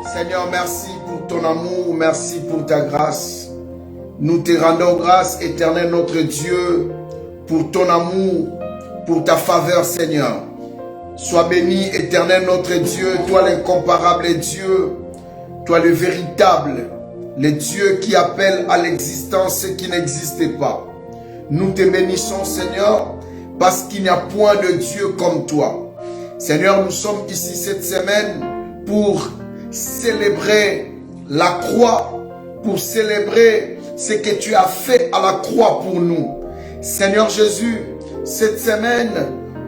Seigneur, merci pour ton amour, merci pour ta grâce. Nous te rendons grâce, éternel notre Dieu, pour ton amour, pour ta faveur, Seigneur. Sois béni, éternel notre Dieu, toi l'incomparable Dieu, toi le véritable, le Dieu qui appelle à l'existence ce qui n'existait pas. Nous te bénissons, Seigneur, parce qu'il n'y a point de Dieu comme toi. Seigneur, nous sommes ici cette semaine pour célébrer la croix, pour célébrer ce que tu as fait à la croix pour nous. Seigneur Jésus, cette semaine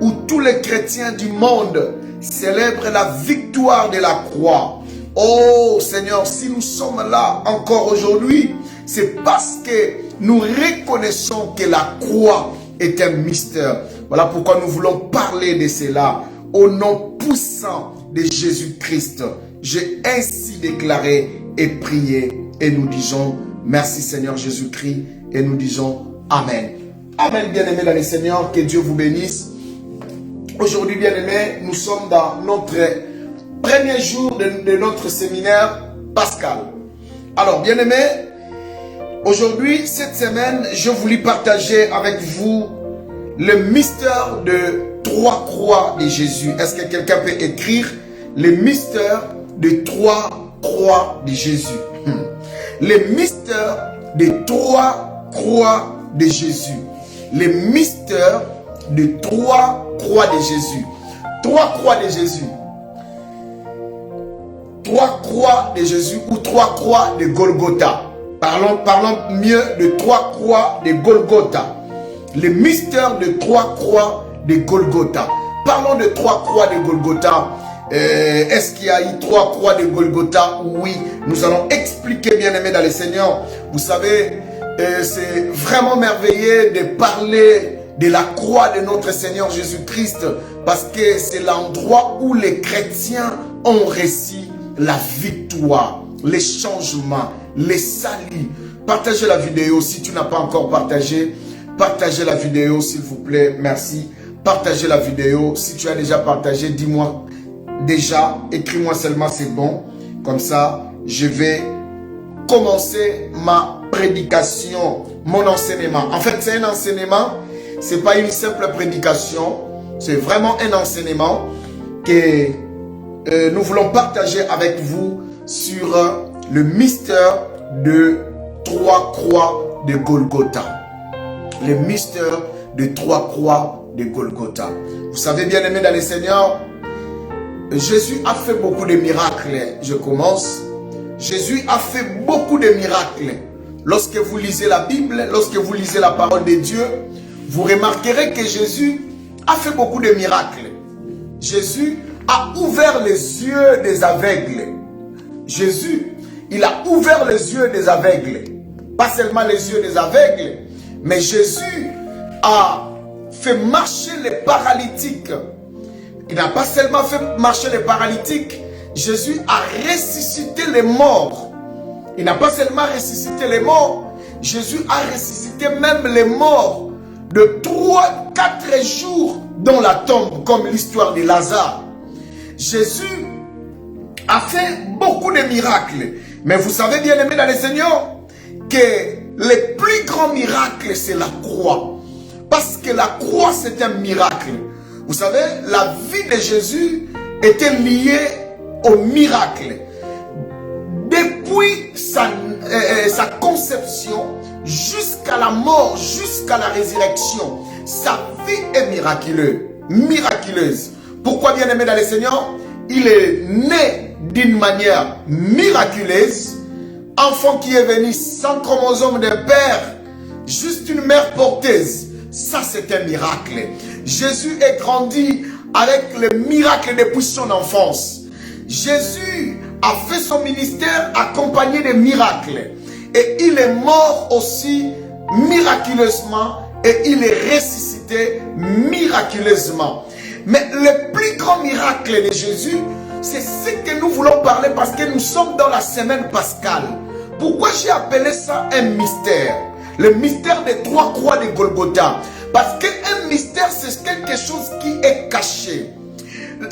où tous les chrétiens du monde célèbrent la victoire de la croix. Oh Seigneur, si nous sommes là encore aujourd'hui, c'est parce que nous reconnaissons que la croix est un mystère. Voilà pourquoi nous voulons parler de cela au nom puissant de Jésus-Christ. J'ai ainsi déclaré et prié et nous disons merci Seigneur Jésus-Christ et nous disons Amen. Amen, bien-aimés dans le Seigneur, que Dieu vous bénisse. Aujourd'hui, bien-aimés, nous sommes dans notre premier jour de notre séminaire pascal. Alors, bien-aimés, aujourd'hui, cette semaine, je voulais partager avec vous le mystère de 3 croix de Jésus. Est-ce que quelqu'un peut écrire le mystère de 3 croix de Jésus? Le mystère de 3 croix de Jésus. Le mystère de 3 croix de Jésus. 3 croix de Jésus. 3 croix de Jésus ou 3 croix de Golgotha. Parlons mieux de 3 croix de Golgotha. Le mystère de 3 croix de Golgotha. Parlons de 3 croix de Golgotha. Est-ce qu'il y a eu 3 croix de Golgotha? Oui, nous allons expliquer, bien-aimés dans le Seigneur. Vous savez, c'est vraiment merveilleux de parler de la croix de notre Seigneur Jésus-Christ parce que c'est l'endroit où les chrétiens ont reçu la victoire, les changements, les saluts. Partagez la vidéo si tu n'as pas encore partagé. Partagez la vidéo s'il vous plaît, merci. Partagez la vidéo. Si tu as déjà partagé, dis-moi déjà, écris-moi seulement c'est bon. Comme ça, je vais commencer ma prédication, mon enseignement. En fait, c'est un enseignement, c'est pas une simple prédication, c'est vraiment un enseignement que nous voulons partager avec vous sur le mystère de 3 croix de Golgotha. Le mystère de 3 croix de Golgotha. Vous savez, bien aimé dans le Seigneur, Jésus a fait beaucoup de miracles. Je commence. Jésus a fait beaucoup de miracles. Lorsque vous lisez la Bible, lorsque vous lisez la parole de Dieu, vous remarquerez que Jésus a fait beaucoup de miracles. Jésus a ouvert les yeux des aveugles. Jésus, il a ouvert les yeux des aveugles. Pas seulement les yeux des aveugles, mais Jésus a fait marcher les paralytiques. Il n'a pas seulement fait marcher les paralytiques, Jésus a ressuscité les morts. Il n'a pas seulement ressuscité les morts, Jésus a ressuscité même les morts de 3-4 jours dans la tombe, comme l'histoire de Lazare. Jésus a fait beaucoup de miracles. Mais vous savez, bien aimé dans le Seigneur, que le plus grand miracle, c'est la croix. Parce que la croix, c'est un miracle. Vous savez, la vie de Jésus était liée au miracle. Depuis sa conception jusqu'à la mort, jusqu'à la résurrection, sa vie est miraculeuse. Pourquoi, bien aimé dans le Seigneur? Il est né d'une manière miraculeuse, enfant qui est venu sans chromosome de père, juste une mère porteuse. Ça, c'est un miracle. Jésus est grandi avec le miracle depuis son enfance. Jésus a fait son ministère accompagné de miracles. Et il est mort aussi miraculeusement et il est ressuscité miraculeusement. Mais le plus grand miracle de Jésus, c'est ce que nous voulons parler parce que nous sommes dans la semaine pascale. Pourquoi j'ai appelé ça un mystère? Le mystère des 3 croix de Golgotha. Parce qu'un mystère, c'est quelque chose qui est caché.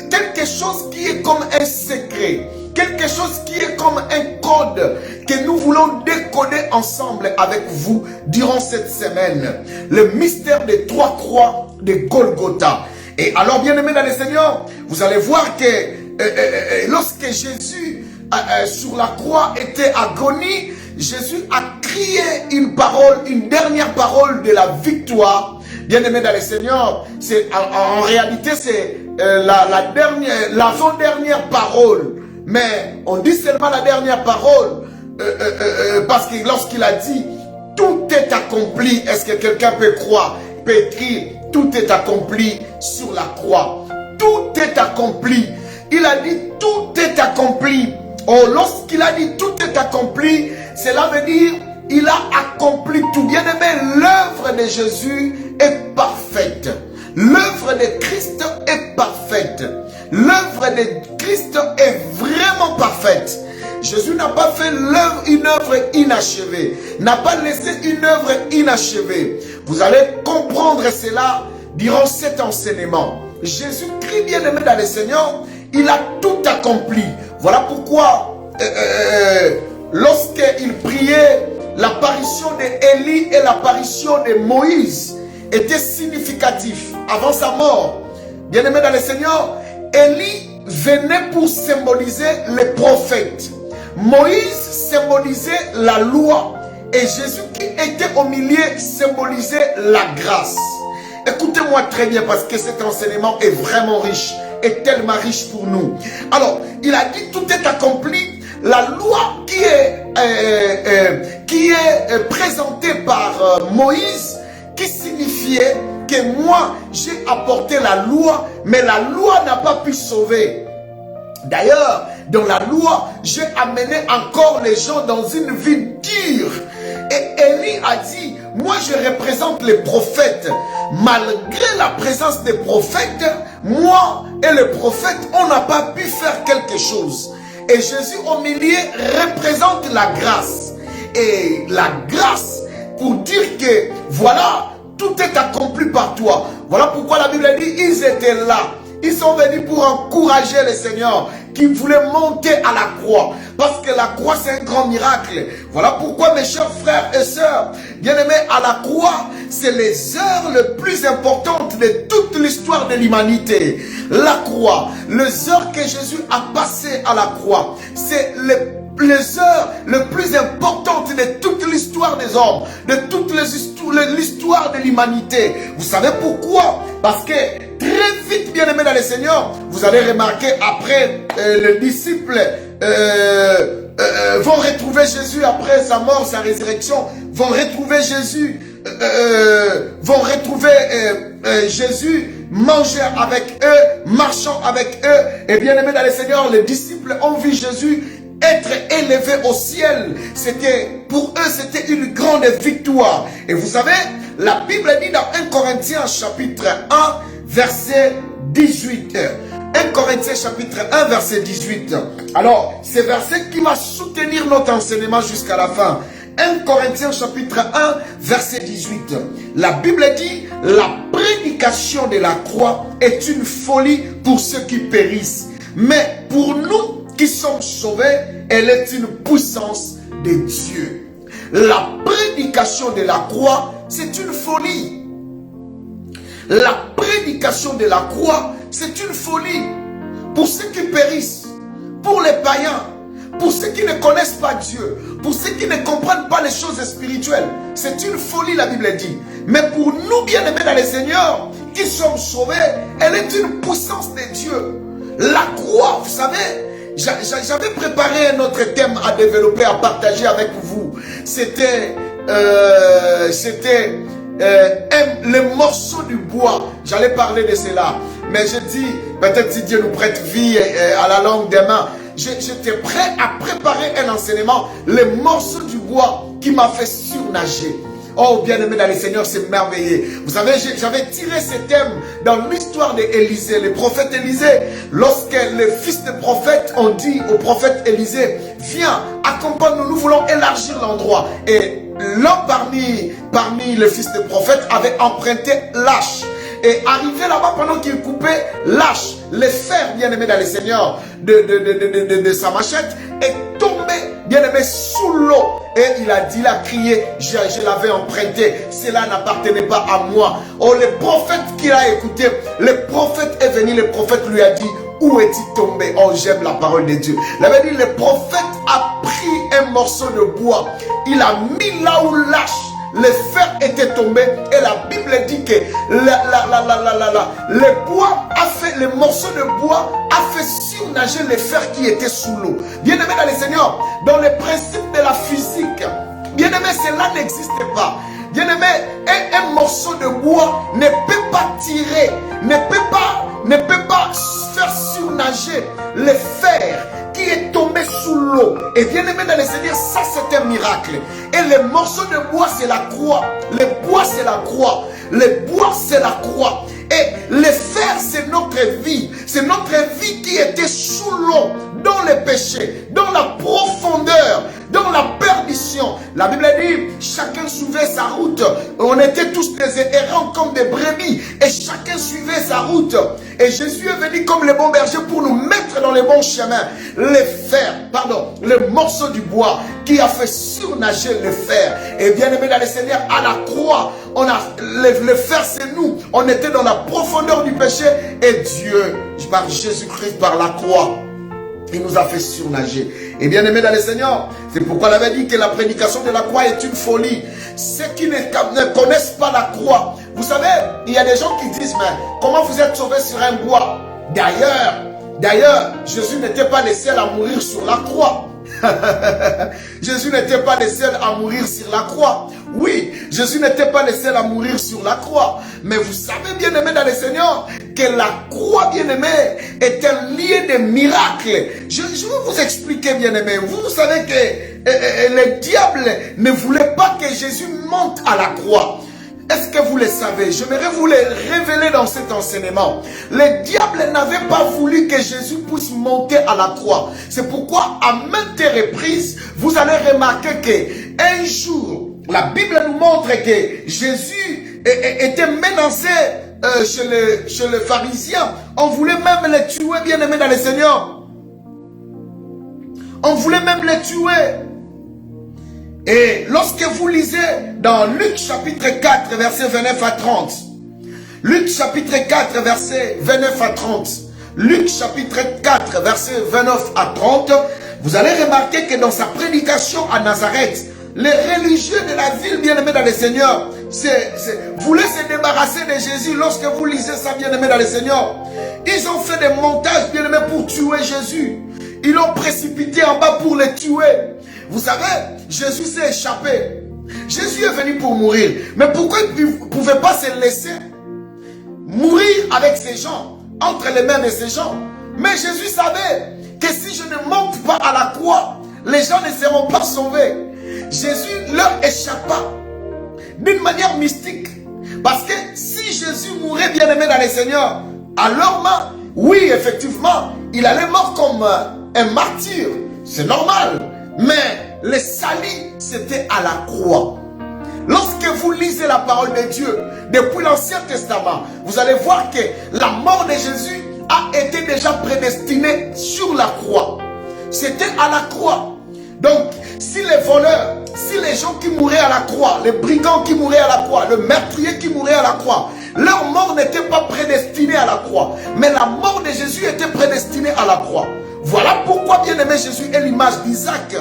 Quelque chose qui est comme un secret. quelque chose qui est comme un code que nous voulons décoder ensemble avec vous durant cette semaine. Le mystère des 3 croix de Golgotha. Et alors, bien-aimés dans le Seigneur, vous allez voir que lorsque Jésus sur la croix était agonie, Jésus a crié une parole, une dernière parole de la victoire. Bien-aimés dans le Seigneur, en réalité c'est l'avant-dernière parole. Mais on dit seulement la dernière parole parce que lorsqu'il a dit tout est accompli, est-ce que quelqu'un peut croire, peut écrire tout est accompli sur la croix? Tout est accompli. Il a dit tout est accompli. Oh, lorsqu'il a dit tout est accompli, cela veut dire il a accompli tout. Bien aimé, l'œuvre de Jésus est parfaite. L'œuvre de Christ est parfaite. L'œuvre de Christ est vraiment parfaite. Jésus n'a pas fait une œuvre inachevée, n'a pas laissé une œuvre inachevée. Vous allez comprendre cela durant cet enseignement. Jésus-Christ, bien-aimé dans le Seigneur, il a tout accompli. Voilà pourquoi, lorsqu'il priait, l'apparition d'Élie et l'apparition de Moïse étaient significatifs avant sa mort. Bien-aimé dans le Seigneur, Élie venait pour symboliser les prophètes. Moïse symbolisait la loi. Et Jésus qui était au milieu symbolisait la grâce. Écoutez-moi très bien parce que cet enseignement est vraiment riche. Est tellement riche pour nous. Alors, il a dit tout est accompli. La loi qui est présentée par Moïse, qui signifiait que moi, j'ai apporté la loi, mais la loi n'a pas pu sauver. D'ailleurs, dans la loi, j'ai amené encore les gens dans une vie dure. Et Élie a dit, moi je représente les prophètes. Malgré la présence des prophètes, moi et les prophètes, on n'a pas pu faire quelque chose. Et Jésus au milieu représente la grâce. Et la grâce pour dire que voilà, tout est accompli par toi. Voilà pourquoi la Bible dit, ils étaient là. Ils sont venus pour encourager le Seigneur qui voulait monter à la croix. Parce que la croix, c'est un grand miracle. Voilà pourquoi, mes chers frères et sœurs, bien-aimés, à la croix, c'est les heures les plus importantes de toute l'histoire de l'humanité. La croix, les heures que Jésus a passées à la croix, c'est les heures les plus importantes de toute l'histoire des hommes, de toute l'histoire de l'humanité. Vous savez pourquoi? Parce que très vite, bien aimé dans le Seigneur, vous allez remarquer après les disciples vont retrouver Jésus après sa mort, sa résurrection, vont retrouver Jésus, Jésus manger avec eux, marchant avec eux. Et bien aimé dans le Seigneur, les disciples ont vu Jésus être élevé au ciel. C'était pour eux, c'était une grande victoire. Et vous savez, la Bible dit dans 1 Corinthiens chapitre 1 verset 18. 1 Corinthiens chapitre 1 verset 18. Alors, c'est verset qui va soutenir notre enseignement jusqu'à la fin. 1 Corinthiens chapitre 1 verset 18. La Bible dit, la prédication de la croix est une folie pour ceux qui périssent. Mais pour nous qui sommes sauvés, elle est une puissance de Dieu. La prédication de la croix, c'est une folie. La prédication de la croix, c'est une folie pour ceux qui périssent, pour les païens, pour ceux qui ne connaissent pas Dieu, pour ceux qui ne comprennent pas les choses spirituelles. C'est une folie, la Bible dit. Mais pour nous, bien-aimés dans le Seigneur, qui sommes sauvés, elle est une puissance de Dieu. La croix, vous savez, j'avais préparé un autre thème à développer, à partager avec vous. C'était le morceau du bois. J'allais parler de cela. Mais je dis, peut-être si Dieu nous prête vie à la longue des mains, j'étais prêt à préparer un enseignement, le morceau du bois qui m'a fait surnager. Oh, bien-aimé dans le Seigneur, c'est merveilleux. Vous savez, j'avais tiré ce thème dans l'histoire d'Élisée, le prophète Élisée. Lorsque les fils de prophètes ont dit au prophète Élisée, viens, accompagne-nous, nous voulons élargir l'endroit. Et l'un parmi les fils de prophètes avait emprunté l'âche. Et arrivé là-bas, pendant qu'il coupait, lâche les fers, bien-aimé dans le Seigneur, de sa machette, est tombé, bien-aimé, sous l'eau. Et il a dit, il a crié, je l'avais emprunté, cela n'appartenait pas à moi. Oh, le prophète qu'il a écouté, le prophète est venu, le prophète lui a dit, où est-il tombé? Oh, j'aime la parole de Dieu. Il avait dit, le prophète a pris un morceau de bois, il a mis là où lâche. Le fer était tombé et la Bible dit que le bois a fait, le morceau de bois a fait surnager le fer qui était sous l'eau. Bien-aimé dans le Seigneur, dans le principe de la physique, bien-aimé, cela n'existe pas. Bien-aimé, un morceau de bois ne peut pas tirer, ne peut pas faire surnager le fer qui est tombé sous l'eau. Et bien aimé dans le Seigneur, ça c'est un miracle. Et le morceau de bois c'est la croix. Le bois c'est la croix. Le bois c'est la croix. Et le fer c'est notre vie. C'est notre vie qui était sous l'eau, dans le péché, dans la profondeur, dans la perdition. La Bible dit, chacun suivait sa route. On était tous des errants comme des brebis. Et chacun suivait sa route. Et Jésus est venu comme le bon berger pour nous mettre dans les bons chemins. Le morceau du bois qui a fait surnager le fer. Et bien aimé dans le Seigneur, à la croix, le fer c'est nous. On était dans la profondeur du péché. Et Dieu, par Jésus-Christ, par la croix, il nous a fait surnager. Et bien aimé dans le Seigneur, c'est pourquoi il avait dit que la prédication de la croix est une folie. Ceux qui ne connaissent pas la croix, vous savez, il y a des gens qui disent, mais comment vous êtes sauvés sur un bois? D'ailleurs, Jésus n'était pas le seul à mourir sur la croix. Jésus n'était pas le seul à mourir sur la croix. Oui, Jésus n'était pas le seul à mourir sur la croix. Mais vous savez, bien-aimé dans le Seigneur, que la croix, bien-aimé, est un lieu de miracle. Je vais vous expliquer, bien-aimé. Vous savez que le diable ne voulait pas que Jésus monte à la croix. Est-ce que vous le savez? J'aimerais vous le révéler dans cet enseignement. Le diable n'avait pas voulu que Jésus puisse monter à la croix. C'est pourquoi, à maintes reprises, vous allez remarquer qu'un jour, la Bible nous montre que Jésus était menacé chez les pharisiens. On voulait même le tuer, bien-aimé dans le Seigneur. On voulait même le tuer. Et lorsque vous lisez dans Luc chapitre 4, versets 29 à 30, Luc chapitre 4, versets 29 à 30, Luc chapitre 4, versets 29 à 30, vous allez remarquer que dans sa prédication à Nazareth, les religieux de la ville, bien-aimés dans le Seigneur, voulaient se débarrasser de Jésus. Lorsque vous lisez ça, bien-aimés dans le Seigneur, ils ont fait des montages, bien-aimés, pour tuer Jésus. Ils l'ont précipité en bas pour le tuer. Vous savez, Jésus s'est échappé. Jésus est venu pour mourir. Mais pourquoi il ne pouvait pas se laisser mourir avec ces gens, entre les mains de ces gens? Mais Jésus savait que si je ne monte pas à la croix, les gens ne seront pas sauvés. Jésus leur échappa d'une manière mystique. Parce que si Jésus mourait, bien-aimé dans le Seigneur, alors, oui, effectivement, il allait mort comme un martyr. C'est normal. Mais le salut, c'était à la croix. Lorsque vous lisez la parole de Dieu, depuis l'Ancien Testament, vous allez voir que la mort de Jésus a été déjà prédestinée sur la croix. C'était à la croix. Donc, si les voleurs, si les gens qui mouraient à la croix, les brigands qui mouraient à la croix, le meurtrier qui mourait à la croix, leur mort n'était pas prédestinée à la croix. Mais la mort de Jésus était prédestinée à la croix. Voilà pourquoi, bien-aimé, Jésus est l'image d'Isaac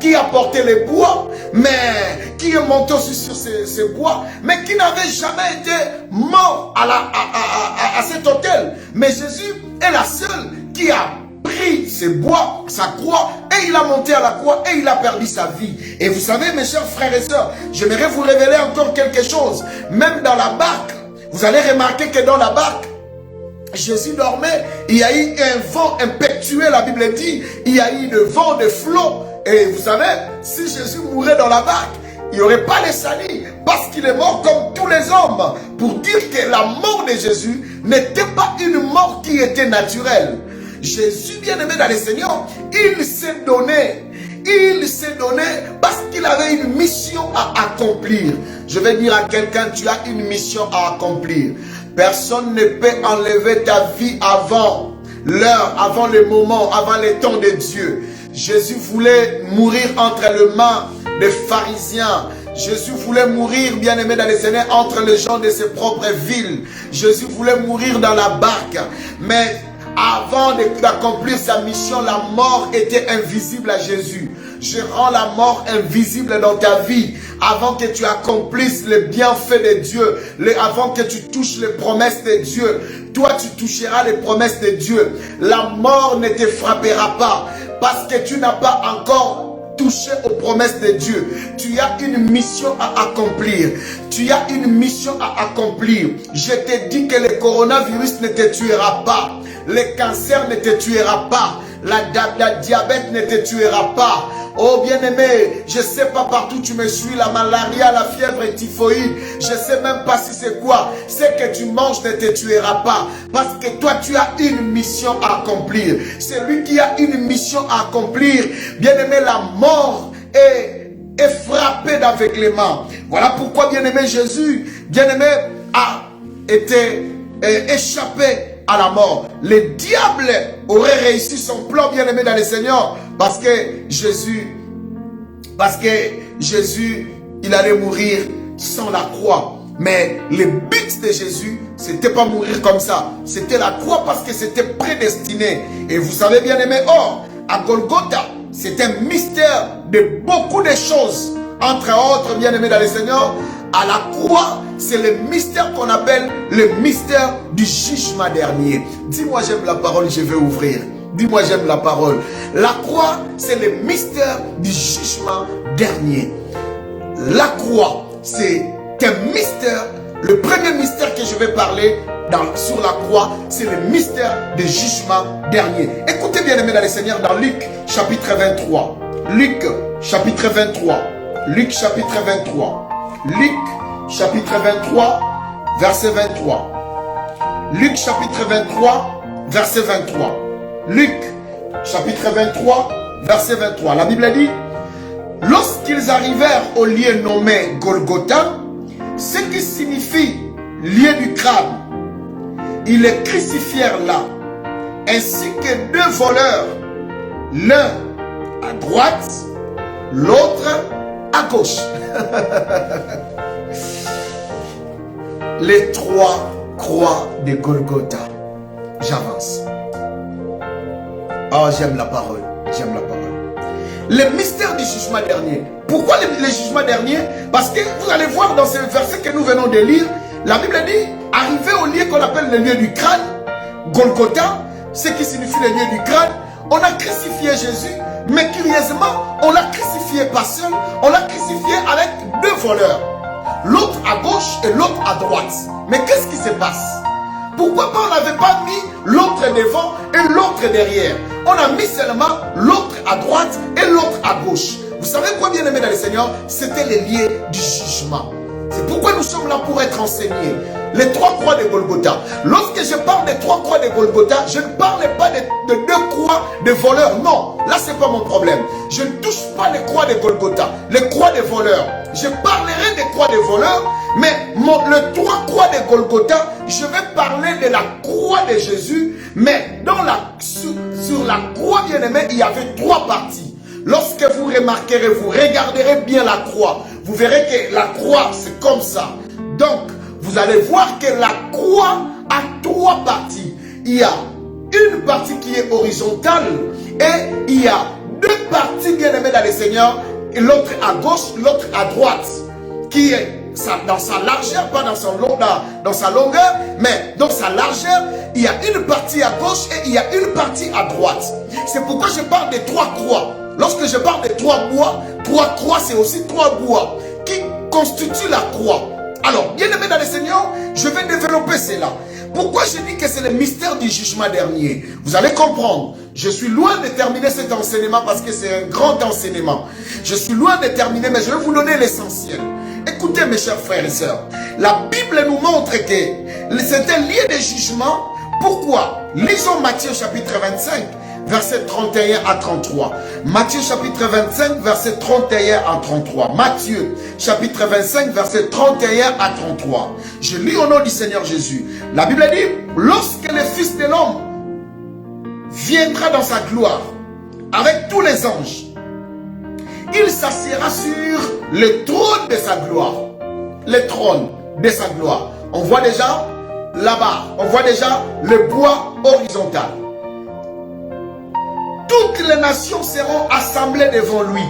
qui a porté les bois, mais qui est monté aussi sur ces bois, mais qui n'avait jamais été mort à cet autel. Mais Jésus est la seule qui a pris ses bois, sa croix, et il a monté à la croix et il a perdu sa vie. Et vous savez, mes chers frères et sœurs, j'aimerais vous révéler encore quelque chose. Même dans la barque, vous allez remarquer que dans la barque, Jésus dormait, il y a eu un vent impétueux, la Bible dit, il y a eu le vent de flot. Et vous savez, si Jésus mourait dans la barque, il n'y aurait pas les salis, parce qu'il est mort comme tous les hommes. Pour dire que la mort de Jésus n'était pas une mort qui était naturelle. Jésus, bien-aimé dans le Seigneur, il s'est donné. Il s'est donné parce qu'il avait une mission à accomplir. Je vais dire à quelqu'un, tu as une mission à accomplir. Personne ne peut enlever ta vie avant l'heure, avant le moment, avant les temps de Dieu. Jésus voulait mourir entre les mains des pharisiens. Jésus voulait mourir, bien-aimé dans les Seigneur, entre les gens de ses propres villes. Jésus voulait mourir dans la barque. Mais avant d'accomplir sa mission, la mort était invisible à Jésus. Je rends la mort invisible dans ta vie avant que tu accomplisses les bienfaits de Dieu, avant que tu touches les promesses de Dieu. Toi, tu toucheras les promesses de Dieu. La mort ne te frappera pas parce que tu n'as pas encore touché aux promesses de Dieu. Tu as une mission à accomplir. Tu as une mission à accomplir. Je te dis que le coronavirus ne te tuera pas. Le cancer ne te tuera pas. La diabète ne te tuera pas. Oh bien-aimé, je ne sais pas partout tu me suis, la malaria, la fièvre typhoïde, je ne sais même pas si c'est quoi. Ce que tu manges ne te tuera pas. Parce que toi, tu as une mission à accomplir. Celui qui a une mission à accomplir, bien-aimé, la mort est frappée d'aveuglement. Voilà pourquoi, bien-aimé, Jésus, bien-aimé, a été échappé à la mort. Le diable aurait réussi son plan, bien-aimé dans le Seigneur, parce que Jésus, il allait mourir sans la croix. Mais le but de Jésus, c'était pas mourir comme ça. C'était la croix parce que c'était prédestiné. Et vous savez, bien-aimé, à Golgotha, c'est un mystère de beaucoup de choses. Entre autres, bien-aimé dans le Seigneur, à la croix, c'est le mystère qu'on appelle le mystère du jugement dernier. Dis-moi, j'aime la parole, je vais ouvrir. Dis-moi, j'aime la parole. La croix, c'est le mystère du jugement dernier. La croix, c'est un mystère. Le premier mystère que je vais parler sur la croix, c'est le mystère du jugement dernier. Écoutez bien, aimés dans le Seigneur, dans Luc chapitre 23. Luc chapitre 23. Luc chapitre 23. Luc chapitre 23, verset 23. Luc chapitre 23, verset 23. Luc chapitre 23, verset 23. La Bible dit, lorsqu'ils arrivèrent au lieu nommé Golgotha, ce qui signifie lieu du crâne, ils les crucifièrent là, ainsi que deux voleurs, l'un à droite, l'autre à gauche. Les trois croix de Golgotha. J'avance. Oh, j'aime la parole. J'aime la parole. Le mystère du jugement dernier. Pourquoi le jugement dernier? Parce que vous allez voir dans ce verset que nous venons de lire, la Bible dit, arrivé au lieu qu'on appelle le lieu du crâne, Golgotha, ce qui signifie le lieu du crâne, on a crucifié Jésus, mais curieusement, on l'a crucifié pas seul, on l'a crucifié avec deux voleurs. L'autre à gauche et l'autre à droite. Mais qu'est-ce qui se passe? Pourquoi on n'avait pas mis l'autre devant et l'autre derrière? On a mis seulement l'autre à droite et l'autre à gauche. Vous savez quoi, bien aimé dans le Seigneur? C'était le lieu du jugement. C'est pourquoi nous sommes là pour être enseignés. Les trois croix de Golgotha. Lorsque je parle des trois croix de Golgotha, je ne parle pas de deux croix de voleurs. Non, là c'est pas mon problème. Je ne touche pas les croix de Golgotha, les croix de voleurs. Je parlerai des croix de voleurs, mais les trois croix de Golgotha, je vais parler de la croix de Jésus, mais sur la croix, bien aimé, il y avait trois parties. Lorsque vous remarquerez, vous regarderez bien la croix, vous verrez que la croix, c'est comme ça. Donc, vous allez voir que la croix a trois parties. Il y a une partie qui est horizontale et il y a deux parties, bien aimées dans le Seigneur, l'autre à gauche, l'autre à droite, qui est dans sa largeur, pas dans sa longueur, mais dans sa largeur, il y a une partie à gauche et il y a une partie à droite. C'est pourquoi je parle des trois croix. Lorsque je parle des trois croix, c'est aussi trois bois qui constituent la croix. Alors, bien aimé dans le Seigneur, je vais développer cela. Pourquoi je dis que c'est le mystère du jugement dernier? Vous allez comprendre. Je suis loin de terminer cet enseignement parce que c'est un grand enseignement. Je suis loin de terminer, mais je vais vous donner l'essentiel. Écoutez mes chers frères et sœurs. La Bible nous montre que c'est un lieu de jugement. Pourquoi? Lisons Matthieu chapitre 25, versets 31 à 33. Matthieu chapitre 25, verset 31 à 33. Matthieu chapitre 25, verset 31 à 33. Je lis au nom du Seigneur Jésus. La Bible dit, lorsque le Fils de l'homme viendra dans sa gloire, avec tous les anges, il s'assiera sur le trône de sa gloire. Le trône de sa gloire. On voit déjà là-bas, on voit déjà le bois horizontal. Toutes les nations seront assemblées devant lui.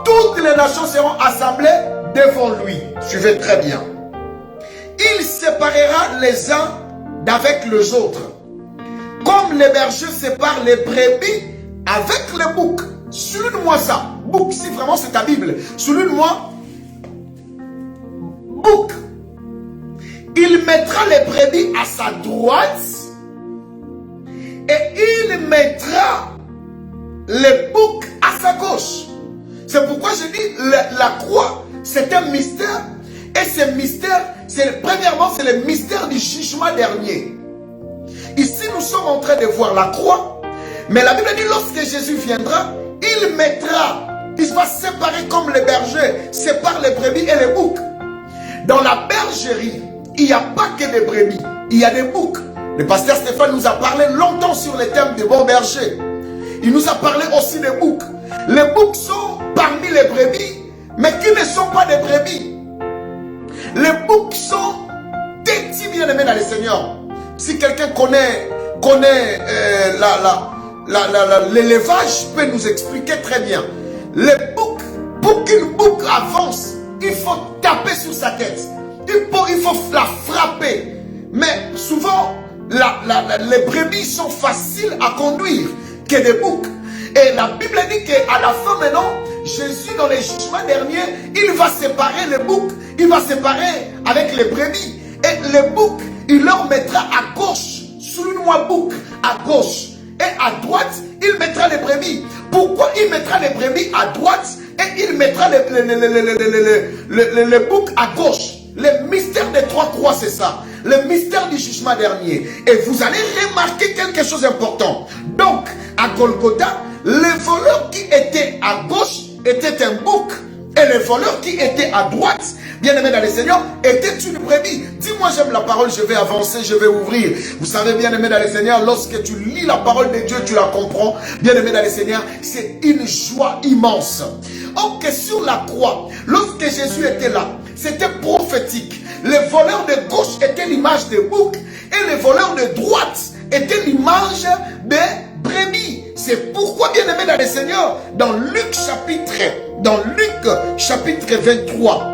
Toutes les nations seront assemblées devant lui. Suivez très bien. Il séparera les uns d'avec les autres. Comme les bergers séparent les brebis avec les boucs. Souligne-moi ça. Bouc, si vraiment c'est ta Bible. Souligne-moi. Bouc. Il mettra les brebis à sa droite. Et il mettra les boucs à sa gauche. C'est pourquoi je dis la croix, c'est un mystère. Et ce mystère, premièrement, c'est le mystère du jugement dernier. Ici, nous sommes en train de voir la croix. Mais la Bible dit, lorsque Jésus viendra, il va séparer comme les bergers séparent les brebis et les boucs. Dans la bergerie, il n'y a pas que des brebis, il y a des boucs. Le pasteur Stéphane nous a parlé longtemps sur le thème des bons bergers. Il nous a parlé aussi des boucs. Les boucs sont parmi les brebis, mais qui ne sont pas des brebis. Les boucs sont des petits bien-aimés dans le Seigneur. Si quelqu'un connaît l'élevage, peut nous expliquer très bien. Les boucs, pour qu'une bouc avance, il faut taper sur sa tête. Il faut la frapper. Mais souvent, les brebis sont faciles à conduire que des boucs. Et la Bible dit qu'à la fin maintenant, Jésus dans les jugements derniers, il va séparer les boucs, il va séparer avec les brebis. Et les boucs, il leur mettra à gauche, souligne-moi bouc, à gauche. Et à droite, il mettra les brebis. Pourquoi il mettra les brebis à droite et il mettra les boucs à gauche? Le mystère des trois croix, c'est ça. Le mystère du jugement dernier. Et vous allez remarquer quelque chose d'important. Donc, à Golgotha, le voleur qui était à gauche était un bouc. Et le voleur qui était à droite, bien aimé dans le Seigneur, était une brebis. Dis-moi, j'aime la parole, je vais avancer, je vais ouvrir. Vous savez, bien aimé dans le Seigneur, lorsque tu lis la parole de Dieu, tu la comprends. Bien aimé dans le Seigneur, c'est une joie immense. Ok, sur la croix, lorsque Jésus était là, c'était prophétique. Le voleur de gauche était l'image des boucs et le voleur de droite était l'image des brebis. C'est pourquoi, bien aimé dans le Seigneur, dans Luc chapitre 23,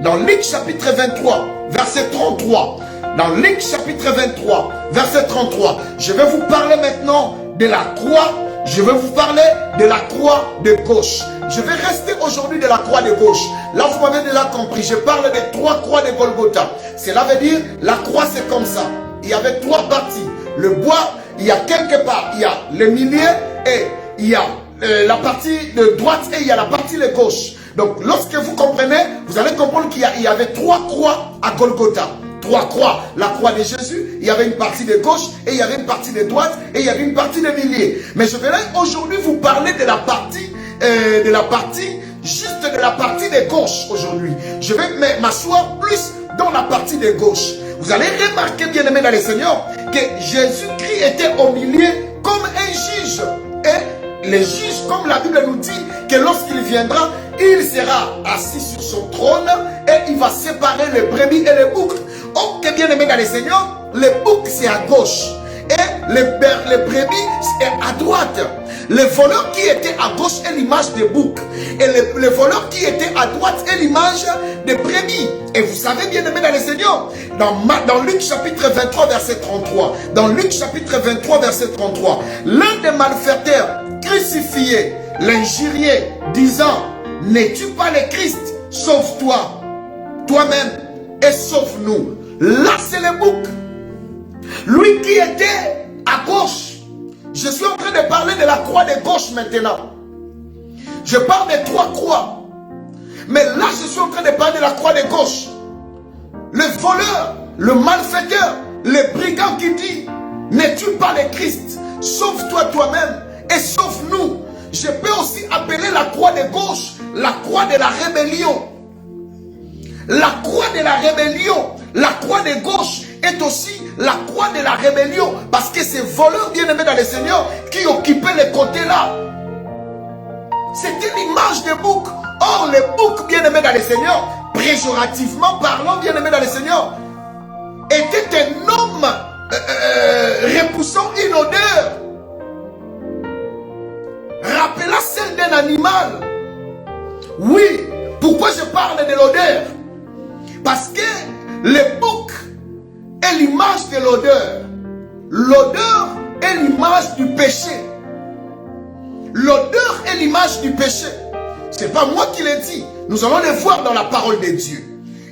dans Luc chapitre 23, verset 33, dans Luc chapitre 23, verset 33, je vais vous parler maintenant de la croix. Je vais vous parler de la croix de gauche. Je vais rester aujourd'hui de la croix de gauche. Là, vous m'avez déjà compris. Je parle des trois croix de Golgotha. Cela veut dire, la croix, c'est comme ça. Il y avait trois parties. Le bois, il y a quelque part, il y a le milieu et il y a la partie de droite et il y a la partie de gauche. Donc, lorsque vous comprenez, vous allez comprendre qu'il y avait trois croix à Golgotha. Trois croix. La croix de Jésus, il y avait une partie de gauche et il y avait une partie de droite et il y avait une partie de milieu. Mais je vais aujourd'hui vous parler de la partie juste de la partie de gauche aujourd'hui. Je vais m'asseoir plus dans la partie de gauche. Vous allez remarquer, bien aimé dans le Seigneur, que Jésus-Christ était au milieu comme un juge. Et le juge, comme la Bible nous dit, que lorsqu'il viendra, il sera assis sur son trône et il va séparer les brebis et les boucs. Ok, bien aimé dans le Seigneur, les boucs c'est à gauche et les brebis c'est à droite. Le voleur qui était à gauche est l'image des boucs et le voleur qui était à droite est l'image des brebis. Et vous savez, bien aimé dans le Seigneur, dans Luc chapitre 23 verset 33, dans Luc chapitre 23 verset 33, l'un des malfaiteurs crucifié l'injuriait disant: n'es-tu pas le Christ? Sauve-toi toi-même et sauve-nous. Là c'est le bouc. Lui qui était à gauche. Je suis en train de parler de la croix de gauche maintenant. Je parle des trois croix. Mais là je suis en train de parler de la croix de gauche. Le voleur, le malfaiteur, le brigand qui dit: n'es-tu pas le Christ? Sauve-toi toi-même et sauve-nous. Je peux aussi appeler la croix de gauche la croix de la rébellion. La croix de la rébellion, la croix de gauche est aussi la croix de la rébellion. Parce que ces voleurs bien-aimés dans le Seigneur qui occupaient les côtés là. C'était l'image des boucs. Or, les boucs bien-aimés dans le Seigneur, péjorativement parlant, bien-aimés dans le Seigneur, était un homme repoussant une odeur rappelant celle d'un animal. Oui, pourquoi je parle de l'odeur? Parce que le bouc est l'image de l'odeur. L'odeur est l'image du péché. L'odeur est l'image du péché. Ce n'est pas moi qui l'ai dit. Nous allons le voir dans la parole de Dieu.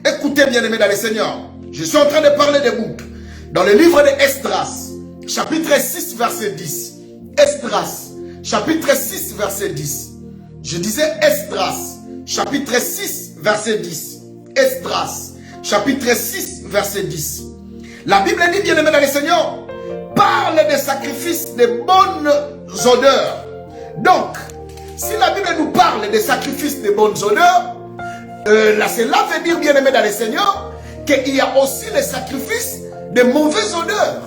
Écoutez, bien-aimés dans le Seigneur. Je suis en train de parler des boucs. Dans le livre de Esdras, chapitre 6, verset 10. Esdras, chapitre 6, verset 10. Je disais Esdras, chapitre 6, verset 10. Esdras, chapitre 6, verset 10. La Bible dit, bien-aimés dans le Seigneur, parle des sacrifices de bonnes odeurs. Donc, si la Bible nous parle des sacrifices de bonnes odeurs, cela veut dire, bien-aimés dans le Seigneur, qu'il y a aussi les sacrifices de mauvaises odeurs.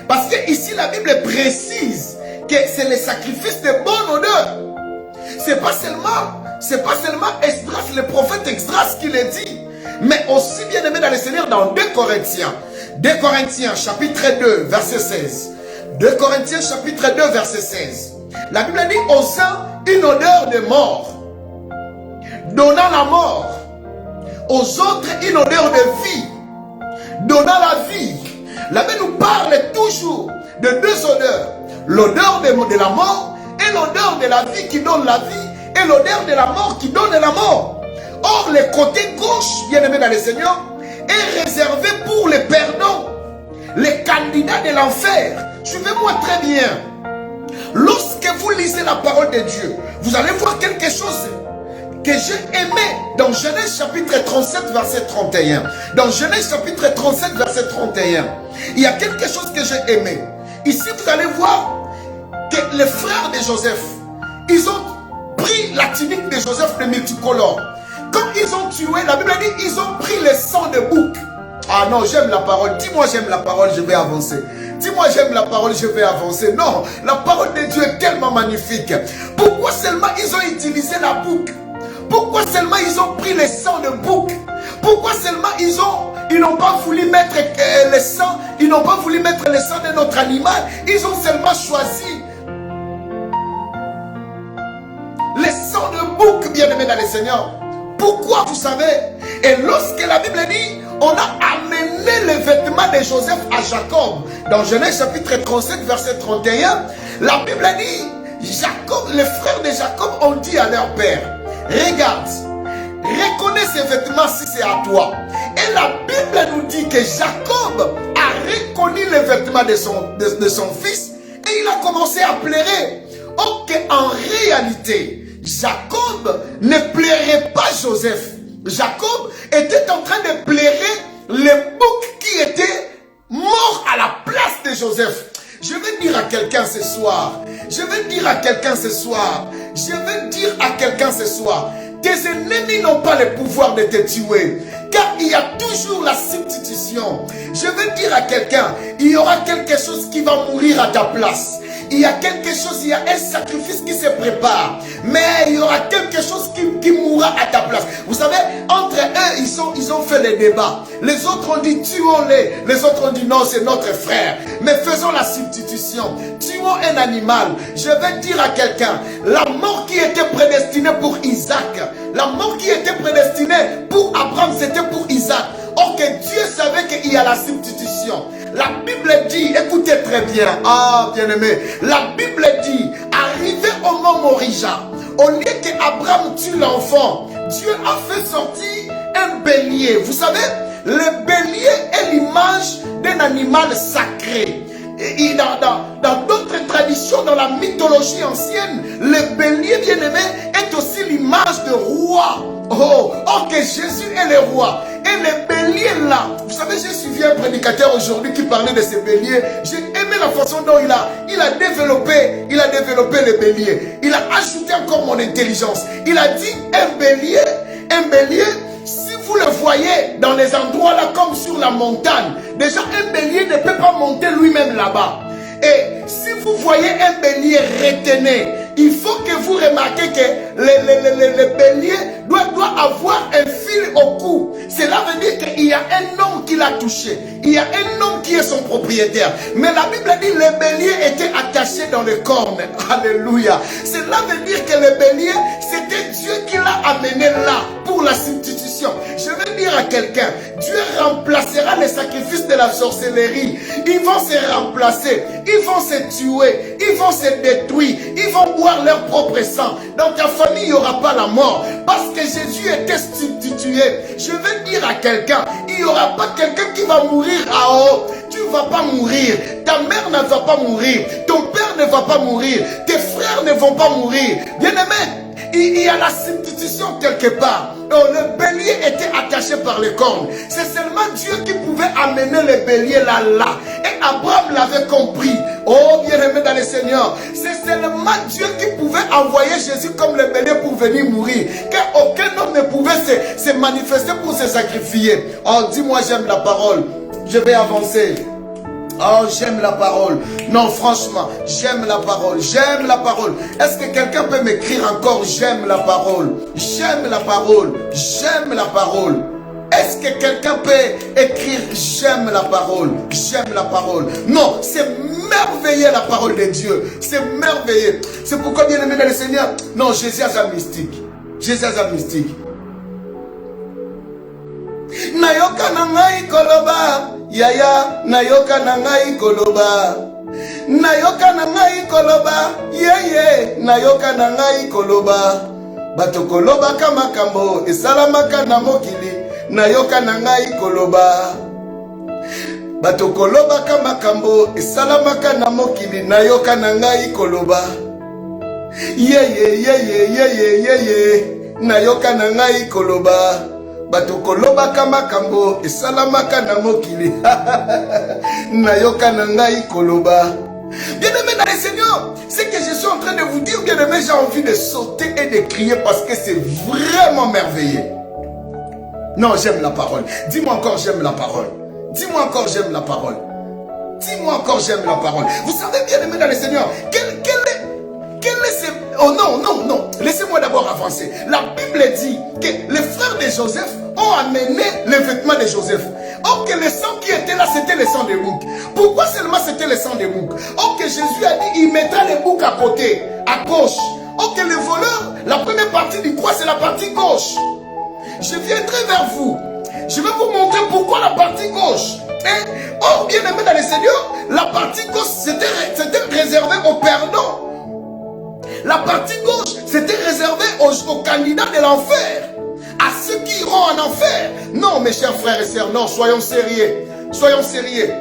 Parce que ici, la Bible précise que c'est les sacrifices de bonnes odeurs. C'est pas seulement Esdras, le prophète Esdras qui le dit, mais aussi, bien-aimés dans le Seigneur, dans 2 Corinthiens. 2 Corinthiens, chapitre 2, verset 16. 2 Corinthiens, chapitre 2, verset 16. La Bible dit, osant une odeur de mort, donnant la mort, aux autres une odeur de vie, donnant la vie. La Bible nous parle toujours de 2 odeurs. L'odeur de la mort et l'odeur de la vie qui donne la vie et l'odeur de la mort qui donne la mort. Or, le côté gauche, bien-aimé dans le Seigneur, est réservé pour les perdants, les candidats de l'enfer. Suivez-moi très bien. Lorsque vous lisez la parole de Dieu, vous allez voir quelque chose que j'ai aimé dans Genèse chapitre 37, verset 31. Dans Genèse chapitre 37, verset 31, il y a quelque chose que j'ai aimé. Ici, vous allez voir que les frères de Joseph, ils ont pris la tunique de Joseph de multicolore. Quand ils ont tué, la Bible dit, ils ont pris le sang de bouc. Ah non, j'aime la parole. Dis-moi, j'aime la parole, je vais avancer. Dis-moi, j'aime la parole, je vais avancer. Non, la parole de Dieu est tellement magnifique. Pourquoi seulement ils ont utilisé la bouc? Pourquoi seulement ils ont pris le sang de bouc? Pourquoi seulement ils n'ont pas voulu mettre le sang, ils n'ont pas voulu mettre le sang de notre animal? Ils ont seulement choisi le sang de bouc, bien-aimé dans le Seigneur. Pourquoi, vous savez? Et lorsque la Bible dit, on a amené les vêtements de Joseph à Jacob, dans Genèse chapitre 37, verset 31, la Bible dit, Jacob, les frères de Jacob ont dit à leur père, regarde, reconnais ces vêtements si c'est à toi. Et la Bible nous dit que Jacob a reconnu les vêtements de son fils et il a commencé à pleurer. Or qu'en réalité, Jacob ne plairait pas Joseph. Jacob était en train de plairer le bouc qui était mort à la place de Joseph. Je vais dire à quelqu'un ce soir, tes ennemis n'ont pas le pouvoir de te tuer, car il y a toujours la substitution. Je vais dire à quelqu'un, il y aura quelque chose qui va mourir à ta place. Il y a quelque chose, il y a un sacrifice qui se prépare. Mais il y aura quelque chose qui mourra à ta place. Vous savez, entre eux, ils ont fait les débats. Les autres ont dit, tuons-les. Les autres ont dit, non, c'est notre frère. Mais faisons la substitution. Tuons un animal. Je vais dire à quelqu'un, la mort qui était prédestinée pour Isaac, la mort qui était prédestinée pour Abraham, c'était pour Isaac. Or que Dieu savait qu'il y a la substitution. La Bible dit, écoutez très bien, ah bien-aimé, la Bible dit, arrivé au mont Morija, au lieu qu'Abraham tue l'enfant, Dieu a fait sortir un bélier. Vous savez, le bélier est l'image d'un animal sacré. Et dans d'autres traditions, dans la mythologie ancienne, le bélier bien-aimé est aussi l'image de roi. Oh, que Jésus est le roi. Et le bélier bélier là, vous savez, j'ai suivi un prédicateur aujourd'hui qui parlait de ces béliers. J'ai aimé la façon dont il a développé les béliers. Il a ajouté encore mon intelligence. Il a dit un bélier, si vous le voyez dans les endroits là comme sur la montagne, déjà un bélier ne peut pas monter lui-même là-bas. Et si vous voyez un bélier, retenez, il faut que vous remarquez que le bélier doit avoir un fil au cou. Cela veut dire qu'il y a un homme qui l'a touché. Il y a un homme qui est son propriétaire. Mais la Bible dit que le bélier était attaché dans les cornes. Alléluia. Cela veut dire que le bélier, c'était Dieu qui l'a amené là pour la substitution. Je veux dire à quelqu'un, Dieu remplacera les sacrifices de la sorcellerie. Ils vont se remplacer. Ils vont se tuer. Ils vont se détruire. Ils vont boire leur propre sang. Dans ta famille, il n'y aura pas la mort. Parce que Jésus était substitué. Je veux dire à quelqu'un, il n'y aura pas quelqu'un qui va mourir à haut. Tu ne vas pas mourir. Ta mère ne va pas mourir. Ton père ne va pas mourir. Tes frères ne vont pas mourir. Bien-aimé, il y a la substitution quelque part. Donc, le bélier était attaché par les cornes. C'est seulement Dieu qui pouvait amener le bélier là. Et Abraham l'avait compris. Oh, bien-aimé dans le Seigneur, c'est seulement Dieu qui pouvait envoyer Jésus comme le bélier pour venir mourir. Car aucun homme ne pouvait se manifester pour se sacrifier. Oh, dis-moi, j'aime la parole. Je vais avancer. Oh, j'aime la parole. Non, franchement, j'aime la parole. J'aime la parole. Est-ce que quelqu'un peut m'écrire encore? J'aime la parole. J'aime la parole. J'aime la parole. Est-ce que quelqu'un peut écrire j'aime la parole? J'aime la parole. Non, c'est merveilleux la parole de Dieu. C'est merveilleux. C'est pourquoi, bien aimé dans le Seigneur, non, Jésus a un mystique. Jésus a un mystique. Nayoka nangai koloba. Yaya, nayoka nangai koloba. Nayoka nangai koloba. Yeye, nayoka nangai koloba. Bato koloba kama kambo. Esalamaka na mokili. Nayoka nangai koloba. Bato koloba kama kambo. Esalamaka na mokili. Nayoka nangai koloba. Yeye. Nayoka nangai koloba. Bato koloba kama kambo esalamaka na mokili. Nayoka nangai koloba. Bien-aimé dans le Seigneur, c'est que je suis en train de vous dire, bien-aimé, j'ai envie de sauter et de crier parce que c'est vraiment merveilleux. Non, j'aime la parole. Dis-moi encore, j'aime la parole. Dis-moi encore, j'aime la parole. Dis-moi encore, j'aime la parole. Vous savez, bien-aimé dans le Seigneur, quel est ce... Oh non. Laissez-moi d'abord avancer. La Bible dit que les frères de Joseph ont amené les vêtements de Joseph. Or que le sang qui était là, c'était le sang des boucs. Pourquoi seulement c'était le sang des boucs? Or que Jésus a dit, il mettra les boucs à côté, à gauche. Or que le voleur, la première partie du croix, c'est la partie gauche. Je viendrai vers vous. Je vais vous montrer pourquoi la partie gauche. Or, bien aimé dans le Seigneur, la partie gauche, c'était réservé aux perdants. La partie gauche, c'était réservé aux candidats de l'enfer. À ceux qui iront en enfer. Non, mes chers frères et sœurs, non, soyons sérieux. Soyons sérieux.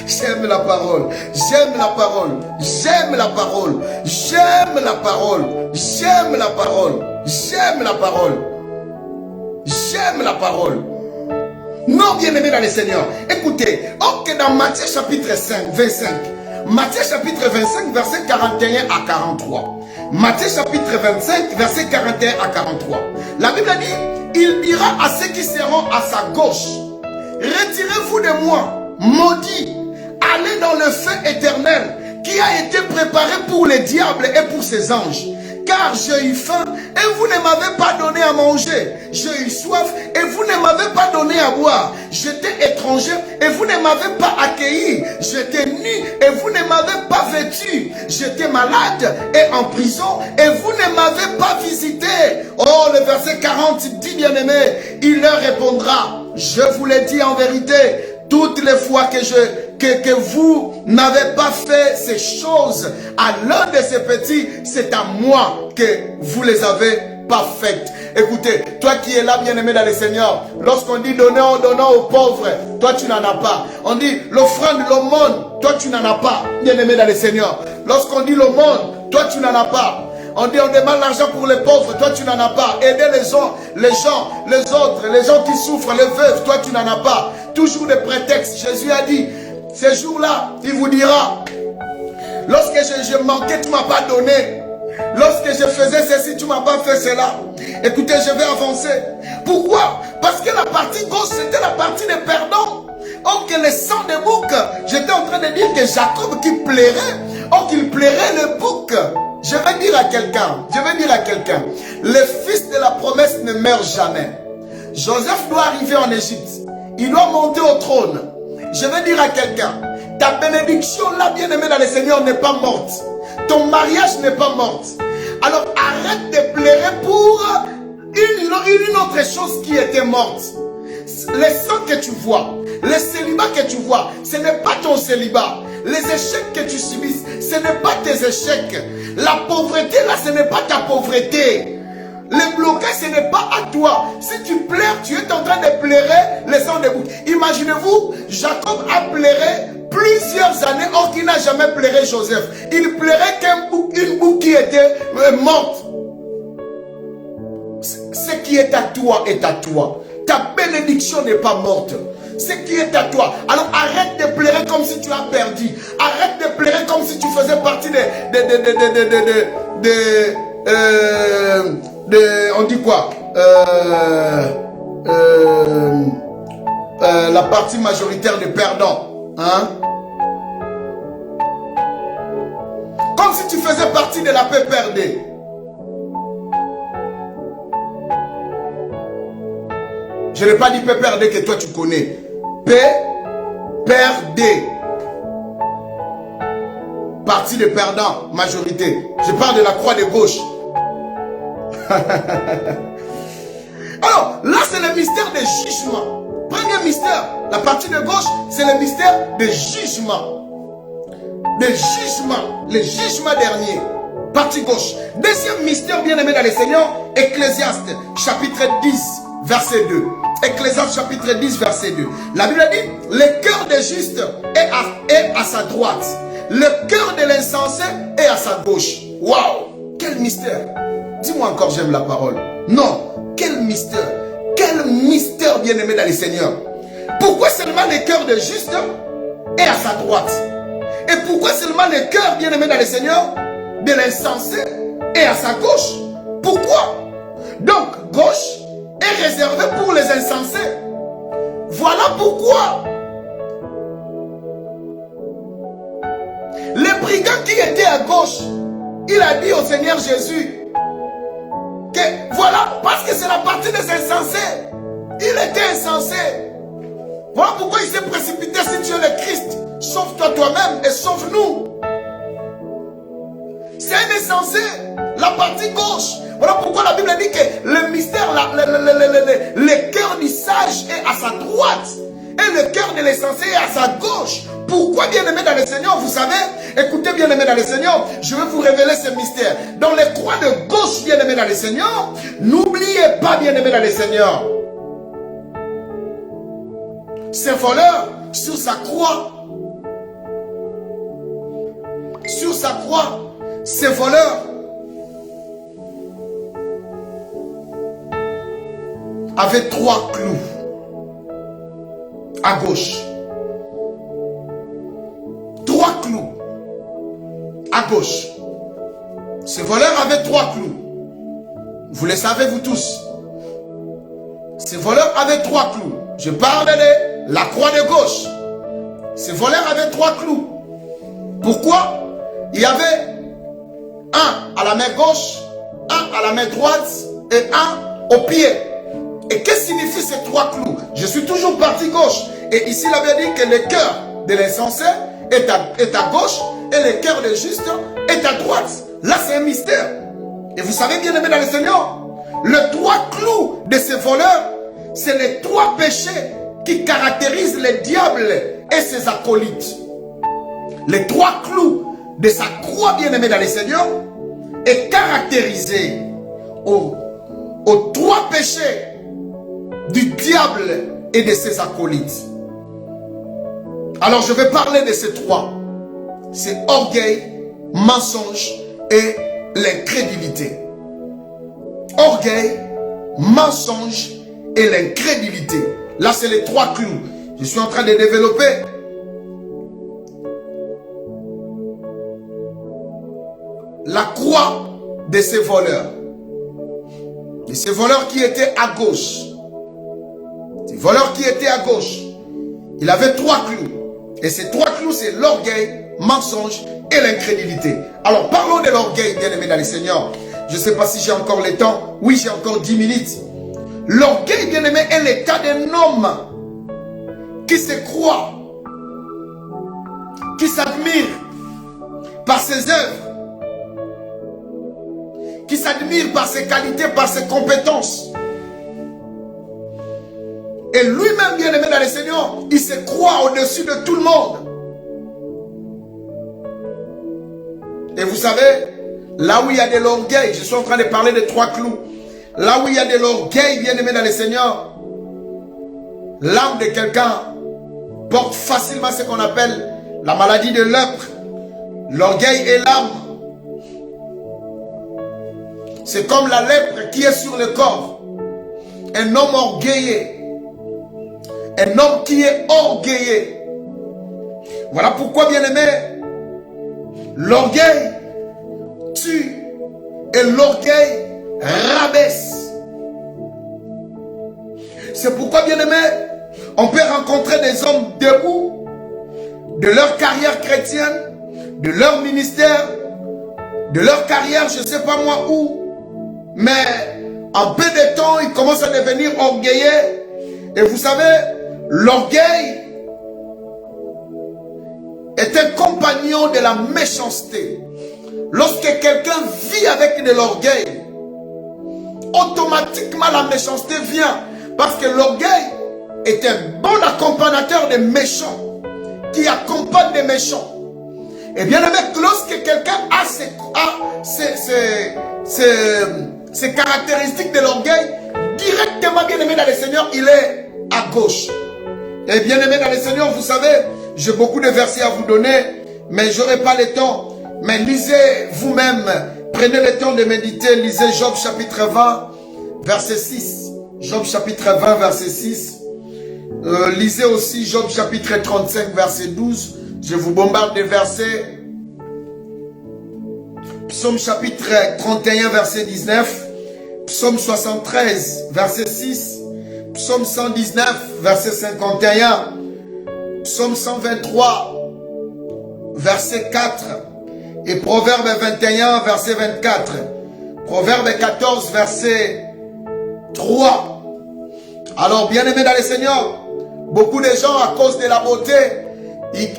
J'aime la parole. J'aime la parole. J'aime la parole. J'aime la parole. J'aime la parole. J'aime la parole. J'aime la parole. Non, bien-aimé dans le Seigneur. Écoutez, ok, dans Matthieu chapitre 25. Matthieu chapitre 25, verset 41 à 43. Matthieu chapitre 25, verset 41 à 43. La Bible dit, il dira à ceux qui seront à sa gauche, retirez-vous de moi, maudits, allez dans le feu éternel qui a été préparé pour les diables et pour ses anges. Car j'ai eu faim et vous ne m'avez pas donné à manger. J'ai eu soif et vous ne m'avez pas donné à boire. J'étais étranger et vous ne m'avez pas accueilli. J'étais nu et vous ne m'avez pas vêtu. J'étais malade et en prison et vous ne m'avez pas visité. Oh, le verset 40 dit, bien-aimé, il leur répondra, je vous l'ai dit en vérité, toutes les fois que vous n'avez pas fait ces choses à l'un de ces petits, c'est à moi que vous les avez pas faites. Écoutez, toi qui es là, bien-aimé dans le Seigneur, lorsqu'on dit donnons aux pauvres, toi tu n'en as pas. On dit l'offrande, l'aumône, toi tu n'en as pas, bien-aimé dans le Seigneur. Lorsqu'on dit l'aumône, toi tu n'en as pas. On dit on demande l'argent pour les pauvres, toi tu n'en as pas. Aider les autres, les gens qui souffrent, les veuves, toi tu n'en as pas. Toujours des prétextes. Jésus a dit, ces jours-là, il vous dira, lorsque je manquais, tu ne m'as pas donné. Lorsque je faisais ceci, tu ne m'as pas fait cela. Écoutez, je vais avancer. Pourquoi? Parce que la partie gauche, c'était la partie des perdants. Or que le sang des boucs, j'étais en train de dire que Jacob qui plairait, or qu'il plairait le bouc. Je vais dire à quelqu'un, le fils de la promesse ne meurt jamais. Joseph doit arriver en Égypte. Il doit monter au trône. Je vais dire à quelqu'un, ta bénédiction là, bien-aimé dans le Seigneur, n'est pas morte. Ton mariage n'est pas morte. Alors arrête de pleurer pour une autre chose qui était morte. Les sangs que tu vois, les célibats que tu vois, ce n'est pas ton célibat. Les échecs que tu subis, ce n'est pas tes échecs. La pauvreté là, ce n'est pas ta pauvreté. Le blocage, ce n'est pas à toi. Si tu pleures, tu es en train de pleurer les sangs des boucs. Imaginez-vous, Jacob a pleuré plusieurs années, or qu'il n'a jamais pleuré Joseph. Il pleurait qu'une boucle qui était morte. Ce qui est à toi est à toi. Ta bénédiction n'est pas morte. Ce qui est à toi. Alors arrête de pleurer comme si tu as perdu. Arrête de pleurer comme si tu faisais partie on dit quoi? La partie majoritaire des perdants. Hein? Comme si tu faisais partie de la paix perdue. Je n'ai pas dit paix perdue que toi tu connais. Paix perdue. Partie des perdants, majorité. Je parle de la croix de gauche. Alors, là c'est le mystère des jugements. Premier mystère, la partie de gauche, c'est le mystère des jugements. Des jugements, les jugements derniers. Partie gauche. Deuxième mystère, bien-aimé dans le Seigneur, Ecclésiaste, chapitre 10, verset 2. Ecclésiaste, chapitre 10, verset 2. La Bible dit, le cœur des justes est à sa droite. Le cœur de l'insensé est à sa gauche. Waouh! Quel mystère! Dis-moi encore, j'aime la parole. Non, quel mystère! Quel mystère, bien-aimé dans le Seigneur! Pourquoi seulement le cœur des justes est à sa droite? Et pourquoi seulement le cœur, bien-aimé dans le Seigneur, de l'insensé est à sa gauche? Pourquoi? Donc, gauche est réservée pour les insensés. Voilà pourquoi le brigand qui était à gauche, il a dit au Seigneur Jésus que voilà, parce que c'est la partie des insensés. Il était insensé. Voilà pourquoi il s'est précipité. Si tu es le Christ, sauve-toi toi-même et sauve-nous. C'est un insensé, la partie gauche. Voilà pourquoi la Bible dit que le mystère, le cœur du sage est à sa droite et le cœur de l'insensé est à sa gauche. Pourquoi, bien-aimé dans le Seigneur, vous savez, écoutez, bien-aimé dans le Seigneur, je vais vous révéler ce mystère. Dans les croix de gauche, bien-aimé dans le Seigneur, n'oubliez pas, bien-aimé dans le Seigneur, ce voleur, sur sa croix, ce voleur avait 3 clous à gauche. 3 clous à gauche. Ce voleur avait 3 clous. Vous le savez, vous tous. Ce voleur avait 3 clous. Je parle de la croix de gauche. Ce voleur avait 3 clous. Pourquoi? Il y avait un à la main gauche, un à la main droite et un au pied. Et qu'est-ce que signifient ces 3 clous? Je suis toujours parti gauche. Et ici, il avait dit que le cœur de l'insensé est à gauche et le cœur de juste est à droite. Là, c'est un mystère. Et vous savez, bien aimé dans le Seigneur, les 3 clous de ces voleurs, c'est les 3 péchés qui caractérisent le diable et ses acolytes. Les 3 clous de sa croix, bien aimé dans le Seigneur, est caractérisé aux 3 péchés du diable et de ses acolytes. Alors je vais parler de ces 3. C'est orgueil, mensonge et l'incrédulité. Orgueil, mensonge et l'incrédulité. Là, c'est les trois clous. Je suis en train de développer. La croix de ces voleurs. De ces voleurs qui étaient à gauche. Ces voleurs qui étaient à gauche. Il avait trois clous. Et ces trois clous, c'est l'orgueil, mensonge et l'incrédulité. Alors, parlons de l'orgueil, bien-aimé dans le Seigneur. Je ne sais pas si j'ai encore le temps. Oui, j'ai encore 10 minutes. L'orgueil, bien-aimé, est l'état d'un homme qui se croit, qui s'admire par ses œuvres, qui s'admire par ses qualités, par ses compétences. Et lui-même, bien-aimé dans le Seigneur, il se croit au-dessus de tout le monde. Et vous savez, là où il y a de l'orgueil, je suis en train de parler de trois clous. Là où il y a de l'orgueil, bien-aimé dans le Seigneur, l'âme de quelqu'un porte facilement ce qu'on appelle la maladie de lèpre. L'orgueil est l'âme. C'est comme la lèpre qui est sur le corps. Un homme orgueilleux. Un homme qui est orgueilleux. Voilà pourquoi, bien-aimé, l'orgueil tue et l'orgueil rabaisse. C'est pourquoi, bien-aimé, on peut rencontrer des hommes debout de leur carrière chrétienne, de leur ministère, de leur carrière, je ne sais pas moi où, mais en peu de temps, ils commencent à devenir orgueilleux. Et vous savez, l'orgueil est un compagnon de la méchanceté. Lorsque quelqu'un vit avec de l'orgueil, automatiquement la méchanceté vient. Parce que l'orgueil est un bon accompagnateur des méchants, qui accompagne des méchants. Et bien aimé, lorsque quelqu'un a ces caractéristiques de l'orgueil, directement, bien aimé dans le Seigneur, il est à gauche. Et bien aimé dans le Seigneur, vous savez, j'ai beaucoup de versets à vous donner, mais je n'aurai pas le temps. Mais lisez vous-même, prenez le temps de méditer, lisez Job chapitre 20, verset 6. Job chapitre 20, verset 6. Lisez aussi Job chapitre 35, verset 12. Je vous bombarde des versets. Psaume chapitre 31, verset 19. Psaume 73, verset 6. Psaume 119, verset 51. Psaume 123, verset 4. Et Proverbe 21, verset 24. Proverbe 14, verset 3. Alors, bien-aimés dans le Seigneur, beaucoup de gens, à cause de la beauté,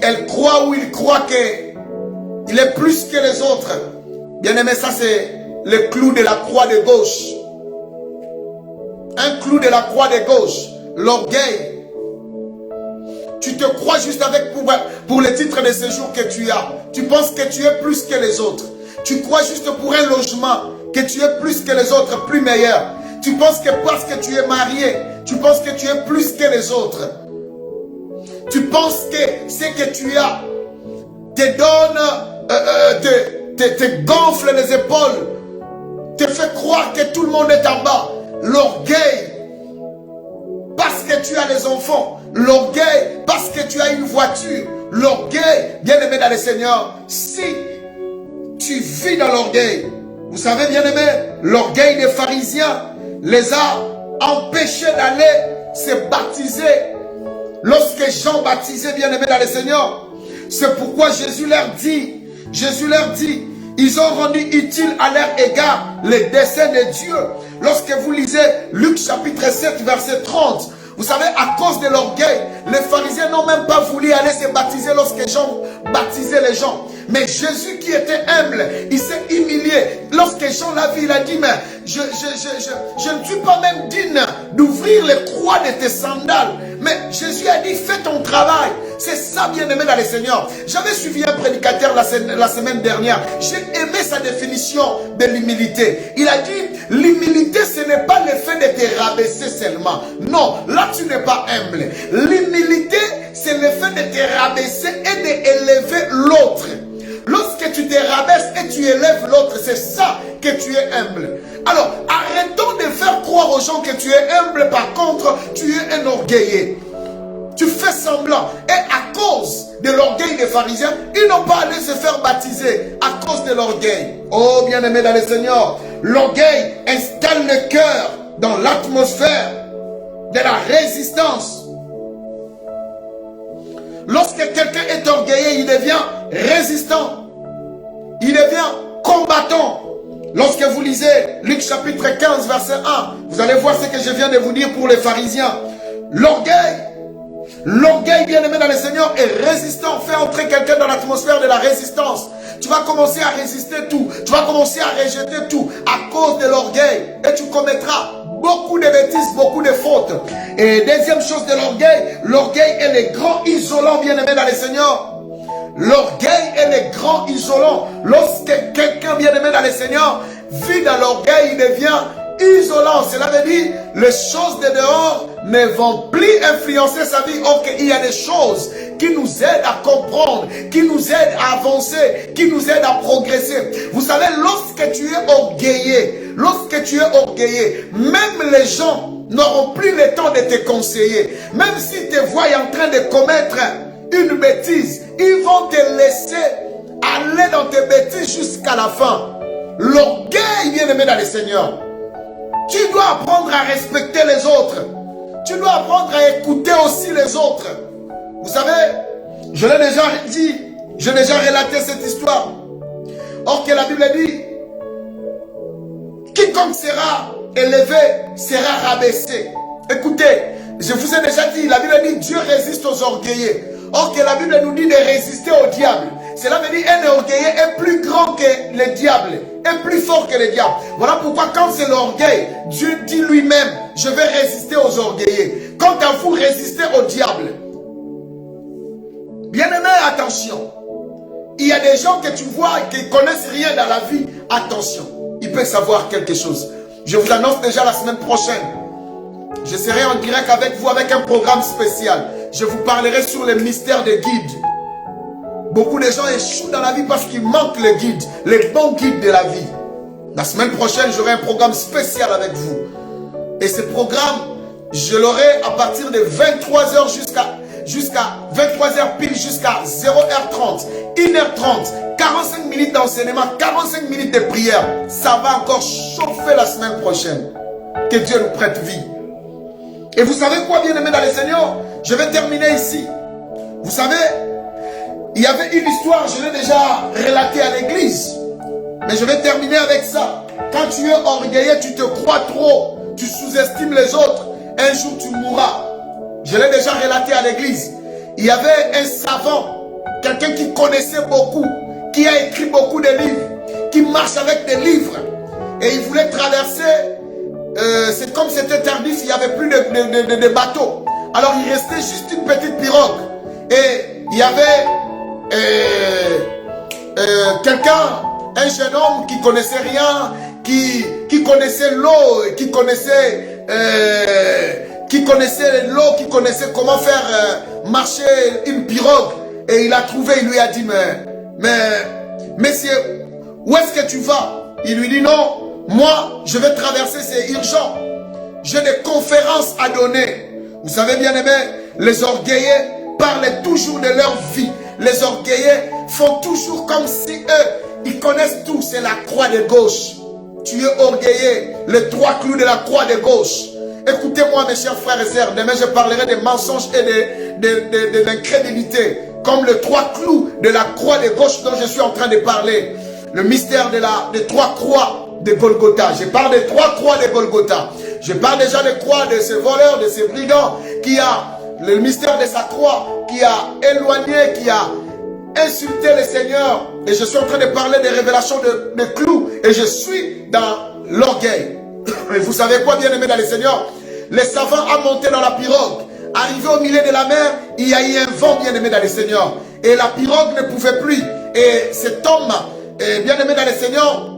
elles croient ou ils croient qu'il est plus que les autres. Bien-aimés, ça c'est le clou de la croix de gauche. Un clou de la croix de gauche, l'orgueil. Tu te crois juste avec pour le titre de séjour que tu as. Tu penses que tu es plus que les autres. Tu crois juste pour un logement que tu es plus que les autres, plus meilleur. Tu penses que parce que tu es marié, tu penses que tu es plus que les autres. Tu penses que ce que tu as te donne, te gonfle les épaules, te fait croire que tout le monde est en bas. L'orgueil, parce que tu as les enfants. L'orgueil, parce que tu as une voiture. L'orgueil, bien aimé dans le Seigneur, si tu vis dans l'orgueil, vous savez, bien aimé, l'orgueil des pharisiens les a empêchés d'aller se baptiser. Lorsque Jean baptisait, bien aimé dans le Seigneur, c'est pourquoi Jésus leur dit, ils ont rendu utile à leur égard les desseins de Dieu. Lorsque vous lisez Luc chapitre 7, verset 30, vous savez, à cause de l'orgueil, les pharisiens n'ont même pas voulu aller se baptiser lorsque Jean baptisait les gens. Mais Jésus qui était humble, il s'est humilié. Lorsque Jean l'a vu, il a dit, mais je ne suis pas même digne d'ouvrir les croix de tes sandales. Mais Jésus a dit, fais ton travail. C'est ça, bien aimé dans le Seigneur. J'avais suivi un prédicateur la semaine dernière. J'ai aimé sa définition de l'humilité. Il a dit, l'humilité, ce n'est pas le fait de te rabaisser seulement. Non, là tu n'es pas humble. L'humilité, c'est le fait de te rabaisser et d'élever l'autre. Lorsque tu te rabaisses et tu élèves l'autre, c'est ça que tu es humble. Alors, arrêtons de faire croire aux gens que tu es humble, par contre, tu es un orgueilleux. Tu fais semblant. Et à cause de l'orgueil des pharisiens, ils n'ont pas allé se faire baptiser à cause de l'orgueil. Oh, bien-aimé dans le Seigneur, l'orgueil installe le cœur dans l'atmosphère de la résistance. Lorsque quelqu'un est orgueilleux, il devient résistant. Il devient combattant. Lorsque vous lisez Luc chapitre 15, verset 1, vous allez voir ce que je viens de vous dire pour les pharisiens. L'orgueil, bien-aimé dans le Seigneur, est résistant. Fait entrer quelqu'un dans l'atmosphère de la résistance. Tu vas commencer à résister tout. Tu vas commencer à rejeter tout à cause de l'orgueil. Et tu commettras beaucoup de bêtises, beaucoup de fautes. Et deuxième chose de l'orgueil est le grand isolant, bien-aimé dans le Seigneur. L'orgueil est le grand isolant. Lorsque quelqu'un, bien-aimé dans le Seigneur, vit dans l'orgueil, il devient isolant. Cela veut dire les choses de dehors ne vont plus influencer sa vie. Or qu'il y a des choses qui nous aident à comprendre, qui nous aident à avancer, qui nous aident à progresser. Vous savez, lorsque tu es orgueilleux, même les gens n'auront plus le temps de te conseiller. Même s'ils te voient en train de commettre une bêtise, ils vont te laisser aller dans tes bêtises jusqu'à la fin. L'orgueil, bien-aimé dans le Seigneur. Tu dois apprendre à respecter les autres. Tu dois apprendre à écouter aussi les autres. Vous savez, je l'ai déjà dit, j'ai déjà relaté cette histoire. Or que la Bible dit, quiconque sera élevé sera rabaissé. Écoutez, je vous ai déjà dit, la Bible dit, Dieu résiste aux orgueilleux. Or que la Bible nous dit de résister au diable. Cela veut dire un orgueilleux est plus grand que le diable, est plus fort que le diable. Voilà pourquoi quand c'est l'orgueil, Dieu dit lui-même, je vais résister aux orgueilleux. Quant à vous, résistez au diable. Bien-aimé, attention. Il y a des gens que tu vois qui ne connaissent rien dans la vie. Attention, ils peuvent savoir quelque chose. Je vous annonce déjà la semaine prochaine. Je serai en direct avec vous avec un programme spécial. Je vous parlerai sur les mystères des guides. Beaucoup de gens échouent dans la vie parce qu'il manque les guides, les bons guides de la vie. La semaine prochaine, j'aurai un programme spécial avec vous. Et ce programme, je l'aurai à partir de 23h jusqu'à 23h pile, jusqu'à 0h30, 1h30, 45 minutes d'enseignement, 45 minutes de prière. Ça va encore chauffer la semaine prochaine. Que Dieu nous prête vie. Et vous savez quoi, bien-aimé dans le Seigneur? Je vais terminer ici. Vous savez, il y avait une histoire, je l'ai déjà relatée à l'église. Mais je vais terminer avec ça. Quand tu es orgueilleux, tu te crois trop. Tu sous-estimes les autres. Un jour, tu mourras. Je l'ai déjà relaté à l'église. Il y avait un savant, quelqu'un qui connaissait beaucoup, qui a écrit beaucoup de livres, qui marche avec des livres. Et il voulait traverser, c'est comme c'était tardif, il n'y avait plus de bateau. Alors il restait juste une petite pirogue. Et il y avait quelqu'un, un jeune homme qui connaissait rien, qui connaissait l'eau, qui connaissait l'eau, qui connaissait comment faire marcher une pirogue. Et il a trouvé, il lui a dit, mais monsieur, où est-ce que tu vas? Il lui dit, non, moi, je vais traverser, c'est urgent. J'ai des conférences à donner. Vous savez, bien aimé, les orgueilleux parlent toujours de leur vie. Les orgueilleux font toujours comme si eux, ils connaissent tout. C'est la croix de gauche. Tu es orgueilleux, les trois clous de la croix de gauche. Écoutez-moi, mes chers frères et sœurs. Demain, je parlerai des mensonges et de l'incrédulité. Comme les trois clous de la croix de gauche dont je suis en train de parler. Le mystère des trois croix de Golgotha. Je parle des trois croix de Golgotha. Je parle déjà des croix de ces voleurs, de ces brigands, qui a le mystère de sa croix, qui a éloigné, qui a insulté le Seigneur. Et je suis en train de parler des révélations de clous. Et je suis dans l'orgueil. Et vous savez quoi, bien aimé dans le Seigneur? Les savants ont monté dans la pirogue. Arrivé au milieu de la mer, il y a eu un vent, bien aimé dans le Seigneur. Et la pirogue ne pouvait plus. Et cet homme, bien aimé dans le Seigneur,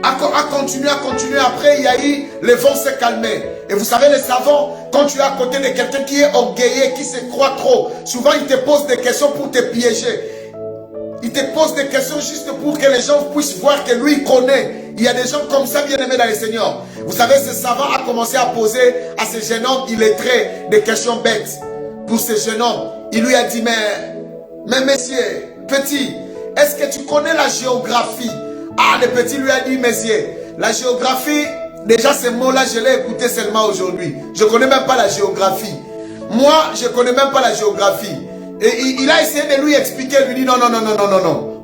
a continué. Après, il y a eu, le vent s'est calmé. Et vous savez, les savants, quand tu es à côté de quelqu'un qui est orgueilleux, qui se croit trop, souvent il te pose des questions pour te piéger. Il te pose des questions juste pour que les gens puissent voir que lui, il connaît. Il y a des gens comme ça, bien aimés dans le Seigneur. Vous savez, ce savant a commencé à poser à ce jeune homme illettré des questions bêtes. Pour ce jeune homme, il lui a dit, mais monsieur, petit, est-ce que tu connais la géographie? Ah, le petit lui a dit, monsieur, la géographie, déjà ce mot-là, je l'ai écouté seulement aujourd'hui. Je ne connais même pas la géographie. Moi, je ne connais même pas la géographie. Et il a essayé de lui expliquer, il lui dit, non.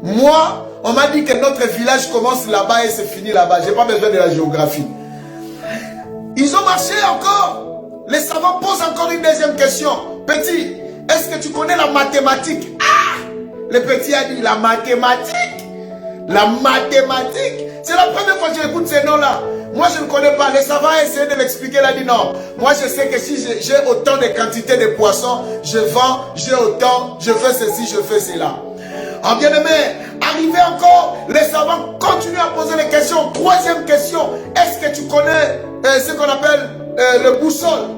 Moi, on m'a dit que notre village commence là-bas et se finit là-bas. Je n'ai pas besoin de la géographie. Ils ont marché encore. Les savants posent encore une deuxième question. Petit, est-ce que tu connais la mathématique? Ah! Le petit a dit, la mathématique? La mathématique? C'est la première fois que j'écoute ces noms-là. Moi, je ne connais pas. Les savants ont essayé de l'expliquer. Il a dit non. Moi, je sais que si j'ai autant de quantité de poissons, je vends, j'ai autant, je fais ceci, je fais cela. En bien-aimé, arrivé encore, les savants continuent à poser les questions. Troisième question, est-ce que tu connais ce qu'on appelle le boussole?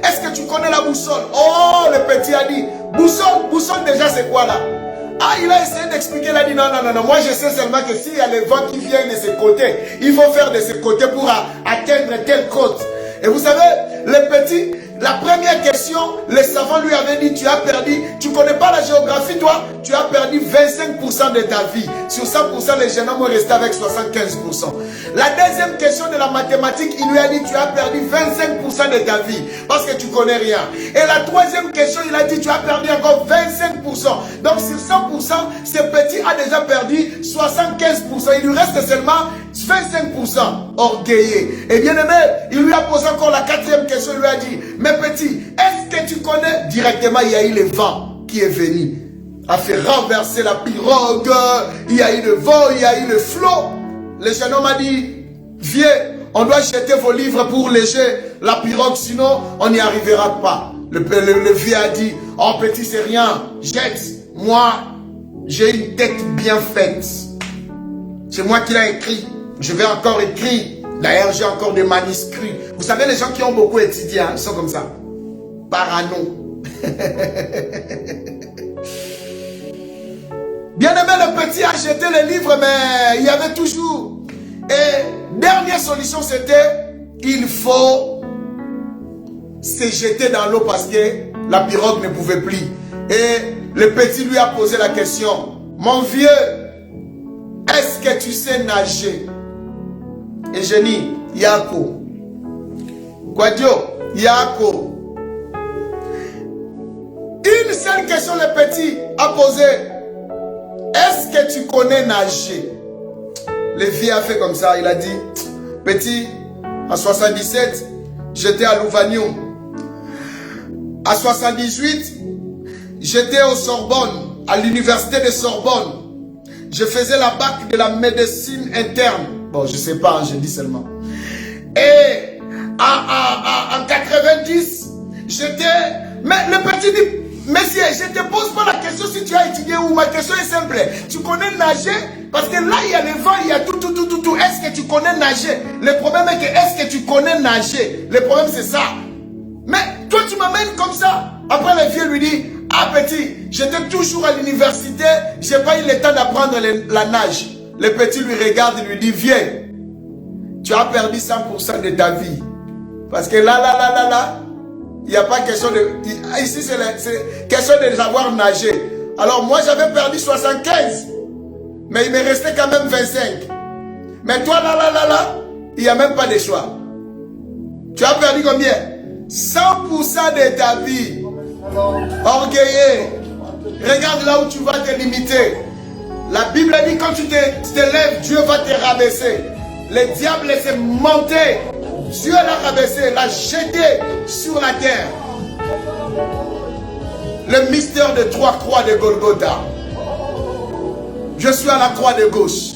Est-ce que tu connais la boussole? Oh, le petit a dit, boussole déjà c'est quoi là? Ah, il a essayé d'expliquer, il a dit non, moi je sais seulement que s'il y a le vent qui vient de ce côté, il faut faire de ce côté pour atteindre telle côte. Et vous savez, le petit, la première question, le savant lui avait dit, tu as perdu, tu ne connais pas la géographie toi, tu as perdu 25% de ta vie. Sur 100%, les jeunes hommes restent avec 75%. La deuxième question de la mathématique, il lui a dit, tu as perdu 25% de ta vie, parce que tu ne connais rien. Et la troisième question, il a dit, tu as perdu encore 25%. Donc sur 100%, ce petit a déjà perdu 75%. Il lui reste seulement 25%. Orgueillé. Et bien aimé, il lui a posé encore la quatrième question, il lui a dit, mais petit, est-ce que tu connais? Directement, il y a eu le vent qui est venu, a fait renverser la pirogue, il y a eu le vent, il y a eu le flot. Le jeune homme a dit, viens, on doit jeter vos livres pour léger la pirogue, sinon on n'y arrivera pas. Le vieux a dit, oh petit, c'est rien, jette, moi, j'ai une tête bien faite. C'est moi qui l'ai écrit, je vais encore écrire. D'ailleurs, j'ai encore des manuscrits. Vous savez, les gens qui ont beaucoup étudié, hein, ils sont comme ça. Parano. Bien aimé, le petit a jeté les livres, mais il y avait toujours. Et dernière solution, c'était, il faut se jeter dans l'eau parce que la pirogue ne pouvait plus. Et le petit lui a posé la question, mon vieux, est-ce que tu sais nager? Et je dis, Yako. Quadio, Yako. Une seule question, le petit a posé. Est-ce que tu connais nager? Le vieux a fait comme ça. Il a dit, petit, en 77, j'étais à Louvanium. À 78, j'étais au Sorbonne, à l'université de Sorbonne. Je faisais la bac de la médecine interne. Bon, je ne sais pas, je dis seulement. Et en 90, j'étais... Mais le petit dit, monsieur, je ne te pose pas la question si tu as étudié ou ma question est simple. Tu connais nager? Parce que là, il y a le vent, il y a tout. Est-ce que tu connais nager? Le problème est que, est-ce que tu connais nager? Le problème, c'est ça. Mais toi, tu m'amènes comme ça. Après, le vieux lui dit, ah petit, j'étais toujours à l'université, je n'ai pas eu le temps d'apprendre la nage. Le petit lui regarde et lui dit, viens, tu as perdu 100% de ta vie. Parce que là, il n'y a pas question de... Ici, c'est question de savoir nager. Alors moi, j'avais perdu 75. Mais il me restait quand même 25. Mais toi, là, il n'y a même pas de choix. Tu as perdu combien? 100% de ta vie. Orgueillé. Regarde là où tu vas te limiter. La Bible dit quand tu te lèves, Dieu va te rabaisser. Le diable s'est monté. Dieu l'a rabaissé, l'a jeté sur la terre. Le mystère de 3 croix de Golgotha. Je suis à la croix de gauche.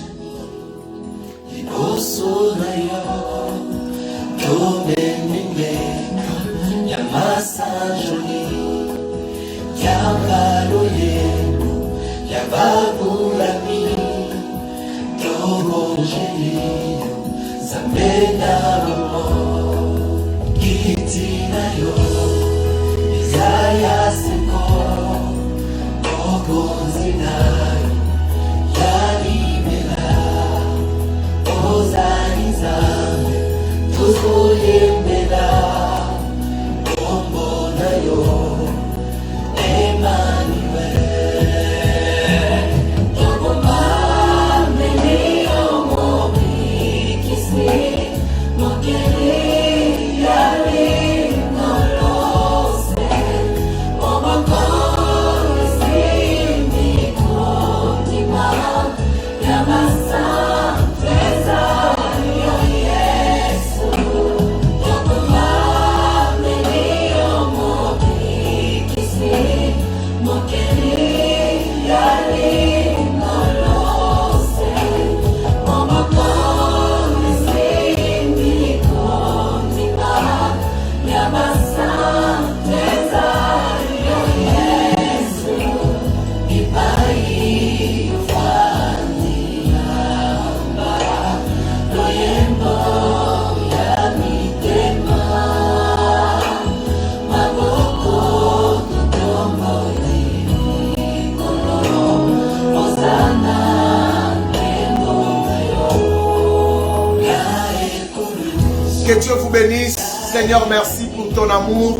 Que Dieu vous bénisse. Seigneur, merci pour ton amour.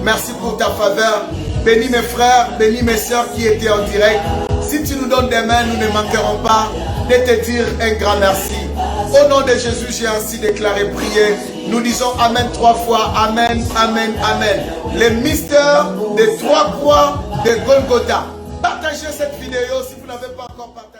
Merci pour ta faveur. Bénis mes frères, bénis mes sœurs qui étaient en direct. Si tu nous donnes des mains, nous ne manquerons pas de te dire un grand merci. Au nom de Jésus, j'ai ainsi déclaré, prié. Nous disons Amen 3 fois. Amen, Amen, Amen. Les mystères des 3 croix de Golgotha. Partagez cette vidéo si vous n'avez pas encore partagé.